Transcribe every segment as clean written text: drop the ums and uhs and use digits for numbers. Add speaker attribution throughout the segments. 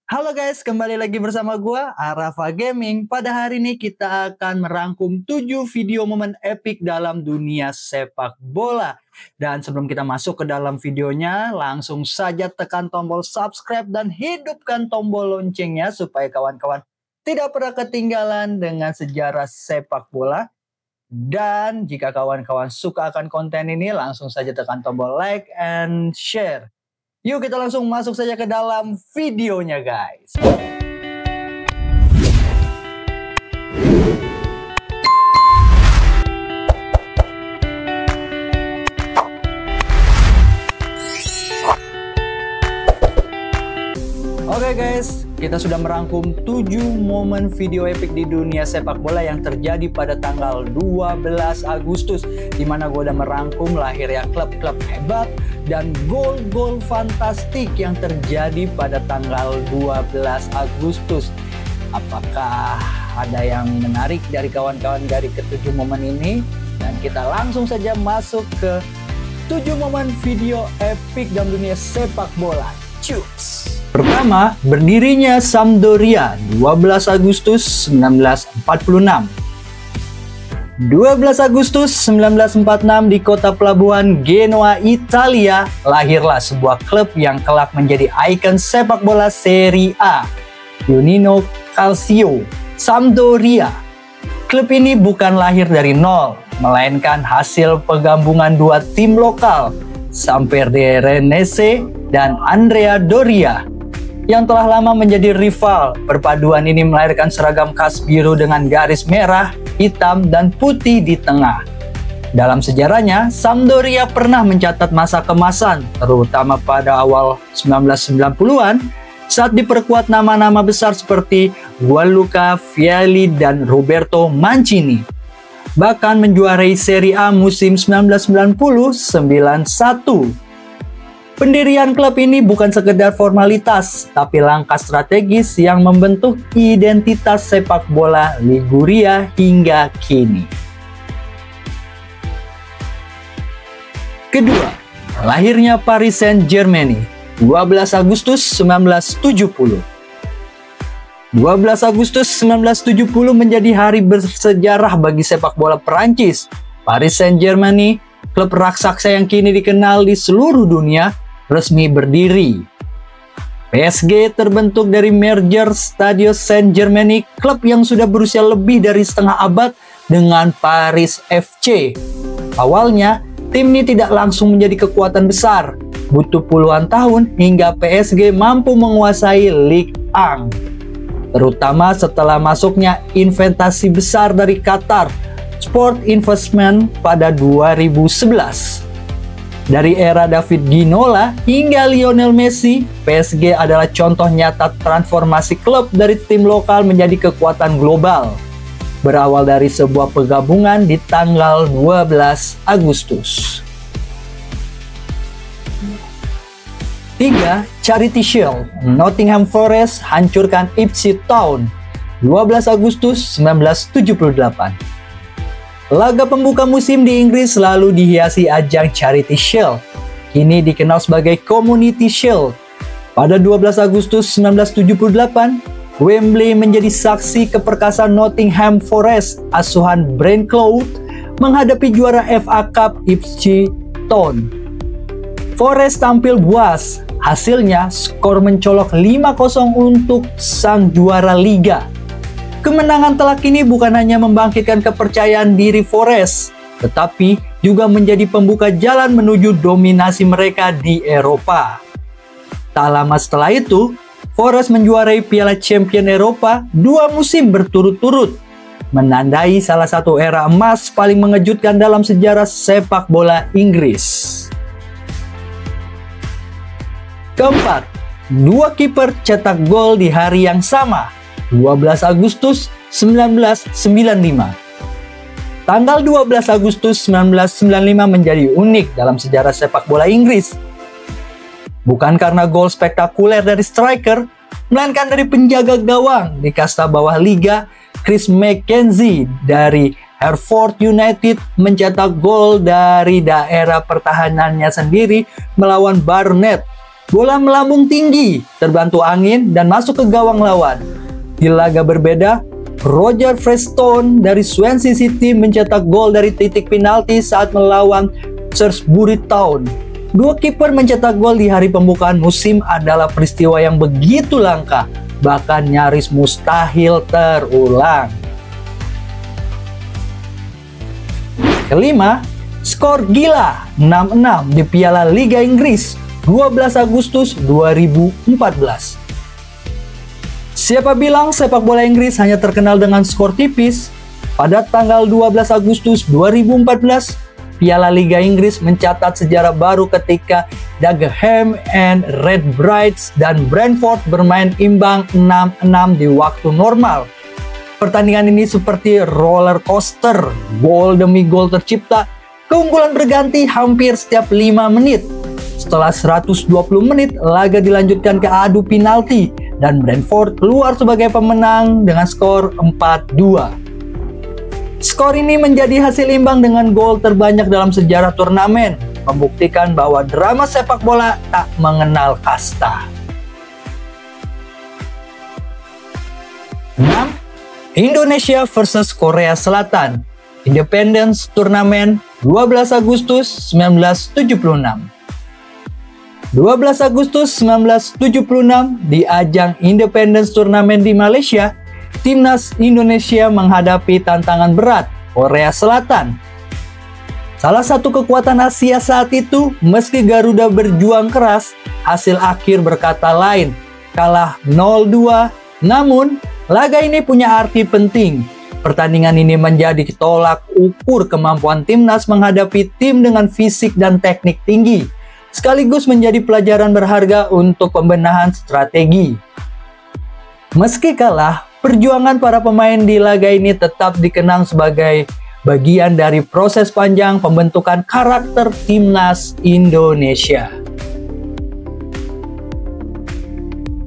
Speaker 1: Halo guys, kembali lagi bersama gua Arafa Gaming. Pada hari ini kita akan merangkum 7 video momen epic dalam dunia sepak bola. Dan sebelum kita masuk ke dalam videonya, langsung saja tekan tombol subscribe dan hidupkan tombol loncengnya supaya kawan-kawan tidak pernah ketinggalan dengan sejarah sepak bola. Dan jika kawan-kawan suka akan konten ini, langsung saja tekan tombol like and share. Yuk kita langsung masuk saja ke dalam videonya guys. Oke guys, kita sudah merangkum 7 momen video epic di dunia sepak bola yang terjadi pada tanggal 12 Agustus, di mana gue udah merangkum lahirnya klub-klub hebat dan gol-gol fantastik yang terjadi pada tanggal 12 Agustus. Apakah ada yang menarik dari kawan-kawan dari ke-7 momen ini? Dan kita langsung saja masuk ke 7 momen video epic dalam dunia sepak bola. Cus! Pertama, berdirinya Sampdoria 12 Agustus 1946. 12 Agustus 1946 di kota pelabuhan Genoa, Italia, lahirlah sebuah klub yang kelak menjadi ikon sepak bola Serie A, Unione Calcio Sampdoria. Klub ini bukan lahir dari nol, melainkan hasil penggabungan dua tim lokal, Sampdoria Renese dan Andrea Doria, yang telah lama menjadi rival. Perpaduan ini melahirkan seragam khas biru dengan garis merah, hitam, dan putih di tengah. Dalam sejarahnya, Sampdoria pernah mencatat masa kemasan, terutama pada awal 1990-an, saat diperkuat nama-nama besar seperti Gianluca Vialli dan Roberto Mancini. Bahkan menjuarai Serie A musim 1990-91. Pendirian klub ini bukan sekedar formalitas, tapi langkah strategis yang membentuk identitas sepak bola Liguria hingga kini. Kedua, lahirnya Paris Saint-Germain 12 Agustus 1970. 12 Agustus 1970 menjadi hari bersejarah bagi sepak bola Perancis. Paris Saint-Germain, klub raksasa yang kini dikenal di seluruh dunia, resmi berdiri. PSG terbentuk dari merger Stade Saint-Germain, klub yang sudah berusia lebih dari setengah abad, dengan Paris FC. Awalnya, tim ini tidak langsung menjadi kekuatan besar. Butuh puluhan tahun hingga PSG mampu menguasai Ligue 1. Terutama setelah masuknya investasi besar dari Qatar Sport Investment pada 2011. Dari era David Ginola hingga Lionel Messi, PSG adalah contoh nyata transformasi klub dari tim lokal menjadi kekuatan global. Berawal dari sebuah penggabungan di tanggal 12 Agustus. 3. Charity Shield. Nottingham Forest hancurkan Ipswich Town 12 Agustus 1978. Laga pembuka musim di Inggris selalu dihiasi ajang Charity Shield, kini dikenal sebagai Community Shield. Pada 12 Agustus 1978, Wembley menjadi saksi keperkasaan Nottingham Forest asuhan Brent Clough menghadapi juara FA Cup Ipswich Town. Forest tampil buas, hasilnya skor mencolok 5-0 untuk sang juara liga. Kemenangan telak ini bukan hanya membangkitkan kepercayaan diri Forest, tetapi juga menjadi pembuka jalan menuju dominasi mereka di Eropa. Tak lama setelah itu, Forest menjuarai Piala Champion Eropa 2 musim berturut-turut, menandai salah satu era emas paling mengejutkan dalam sejarah sepak bola Inggris. Keempat, 2 kiper cetak gol di hari yang sama, 12 Agustus 1995. Tanggal 12 Agustus 1995 menjadi unik dalam sejarah sepak bola Inggris. Bukan karena gol spektakuler dari striker, melainkan dari penjaga gawang di kasta bawah liga, Chris McKenzie dari Hereford United mencetak gol dari daerah pertahanannya sendiri melawan Barnet Bola melambung tinggi, terbantu angin dan masuk ke gawang lawan. Di laga berbeda, Roger Freestone dari Swansea City mencetak gol dari titik penalti saat melawan Shrewsbury Town. Dua kiper mencetak gol di hari pembukaan musim adalah peristiwa yang begitu langka, bahkan nyaris mustahil terulang. Kelima, skor gila 6-6 di Piala Liga Inggris 12 Agustus 2014. Siapa bilang sepak bola Inggris hanya terkenal dengan skor tipis? Pada tanggal 12 Agustus 2014, Piala Liga Inggris mencatat sejarah baru ketika Dagenham and Redbridge dan Brentford bermain imbang 6-6 di waktu normal. Pertandingan ini seperti roller coaster, gol demi gol tercipta, keunggulan berganti hampir setiap 5 menit. Setelah 120 menit, laga dilanjutkan ke adu penalti dan Brentford keluar sebagai pemenang dengan skor 4-2. Skor ini menjadi hasil imbang dengan gol terbanyak dalam sejarah turnamen, membuktikan bahwa drama sepak bola tak mengenal kasta. 6. Indonesia versus Korea Selatan, Independence Turnamen 12 Agustus 1976. 12 Agustus 1976 di ajang Independence Turnamen di Malaysia, timnas Indonesia menghadapi tantangan berat Korea Selatan. Salah satu kekuatan Asia saat itu, meski Garuda berjuang keras, hasil akhir berkata lain, kalah 0-2. Namun, laga ini punya arti penting. Pertandingan ini menjadi tolak ukur kemampuan timnas menghadapi tim dengan fisik dan teknik tinggi, sekaligus menjadi pelajaran berharga untuk pembenahan strategi. Meski kalah, perjuangan para pemain di laga ini tetap dikenang sebagai bagian dari proses panjang pembentukan karakter timnas Indonesia.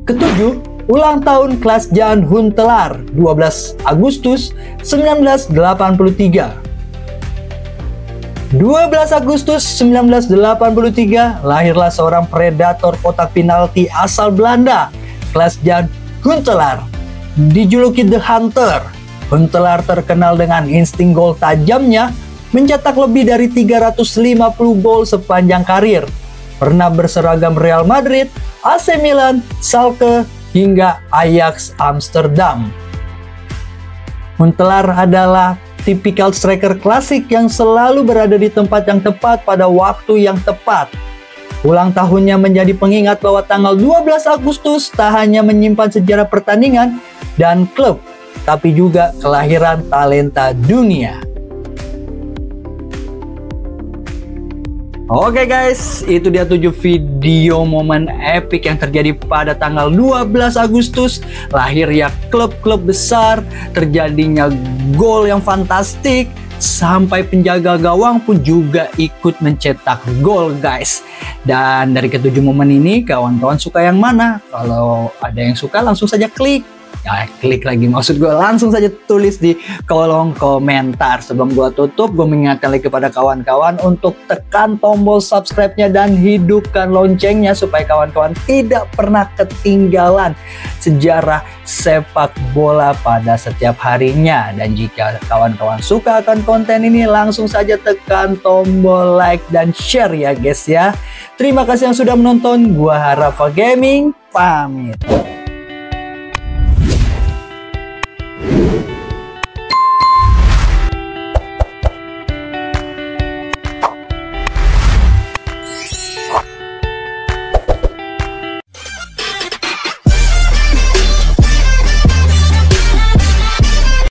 Speaker 1: Ketujuh, ulang tahun Klasjan Huntelaar 12 Agustus 1983. 12 Agustus 1983 lahirlah seorang predator kotak penalti asal Belanda, Klasjan Huntelaar. Dijuluki The Hunter, Huntelaar terkenal dengan insting gol tajamnya, mencetak lebih dari 350 gol sepanjang karir. Pernah berseragam Real Madrid, AC Milan, Schalke, hingga Ajax Amsterdam. Huntelaar adalah tipikal striker klasik yang selalu berada di tempat yang tepat pada waktu yang tepat. Ulang tahunnya menjadi pengingat bahwa tanggal 12 Agustus tak hanya menyimpan sejarah pertandingan dan klub, tapi juga kelahiran talenta dunia. Oke guys, itu dia 7 video momen epic yang terjadi pada tanggal 12 Agustus. Lahirnya klub-klub besar, terjadinya gol yang fantastik, sampai penjaga gawang pun juga ikut mencetak gol guys. Dan dari ketujuh momen ini, kawan-kawan suka yang mana? Kalau ada yang suka langsung saja klik. Ya, klik lagi, maksud gue langsung saja tulis di kolom komentar. Sebelum gue tutup, gue mengingatkan lagi kepada kawan-kawan untuk tekan tombol subscribe-nya dan hidupkan loncengnya supaya kawan-kawan tidak pernah ketinggalan sejarah sepak bola pada setiap harinya. Dan jika kawan-kawan suka akan konten ini, langsung saja tekan tombol like dan share ya guys ya. Terima kasih yang sudah menonton. Gua Harafa Gaming pamit.